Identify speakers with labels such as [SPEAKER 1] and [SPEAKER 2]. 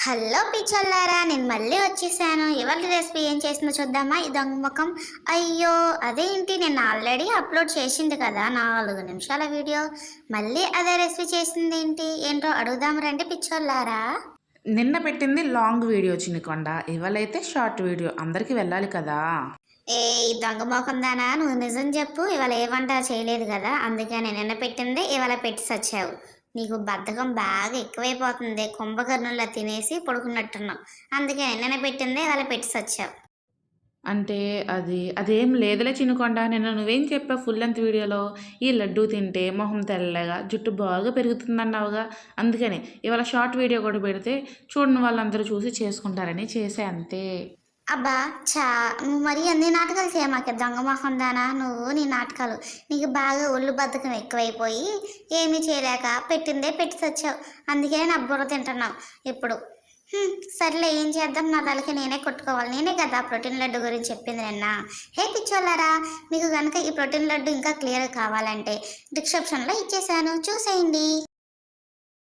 [SPEAKER 1] Hello పిచ్చోళ్ళారా, నేను మళ్ళీ వచ్చేసాను. ఇవాళ రెసిపీ ఏం చేసిందో చూద్దామా? ఈ దొంగ ముఖం. అయ్యో, అదేంటి నేను ఆల్రెడీ అప్లోడ్ చేసింది కదా 4 నిమిషాల వీడియో. మళ్ళీ అదే రెసిపీ చేసింది ఏంటి? ఏంటో అడుగుదాం రండి పిచ్చోళ్ళారా.
[SPEAKER 2] నిన్న పెట్టింది long video Chinnakonda, ఇవాళైతే short video. అందరికి వెళ్ళాలి కదా.
[SPEAKER 1] ఏ దొంగ ముఖం దానా, నువ్వు నిజం చెప్పు. ఇవాళ ఏ వంట చేయలేదు కదా, అందుకని నిన్న పెట్టింది ఇవాళ పెట్టి సచ్చావు. నీకు బద్ధకం బాగా ఎక్కువైపోతుంది. కుంభకర్ణుల్లా తినేసి పడుకున్నట్టున్నావు. అందుకే నిన్న పెట్టింది ఇవాళ పెట్టి సచ్చావు.
[SPEAKER 2] అంటే అదేం లేదులే చిన్నకొండ. నిన్న నువ్వేం చెప్పావు ఫుల్ లెంత్ వీడియోలో? ఈ లడ్డూ తింటే మొహం తెల్లగా జుట్టు బాగా పెరుగుతుందన్నావుగా. అందుకని ఇవాళ షార్ట్ వీడియో కూడా పెడితే చూడని వాళ్ళందరూ చూసి చేసుకుంటారని చేసే అంతే.
[SPEAKER 1] అబ్బా చా, నువ్వు మరి అన్ని నాటకాలు చేయమాకే దొంగ మొహం దానా. నువ్వు నీ నాటకాలు, నీకు బాగా ఒళ్ళు బద్ధకం ఎక్కువైపోయి ఏమీ చేయలేక పెట్టిందే పెట్టి తెచ్చావు. అందుకే నా బుర్ర తింటున్నావు ఇప్పుడు. సర్లే, ఏం చేద్దాం, నా తలకి నేనే కొట్టుకోవాలి. నేనే కదా ప్రోటీన్ లడ్డు గురించి చెప్పింది నిన్న. హే పిచ్చోళ్ళారా, మీకు కనుక ఈ ప్రోటీన్ లడ్డు ఇంకా క్లియర్ కావాలంటే డిస్క్రిప్షన్లో ఇచ్చేసాను, చూసేయండి.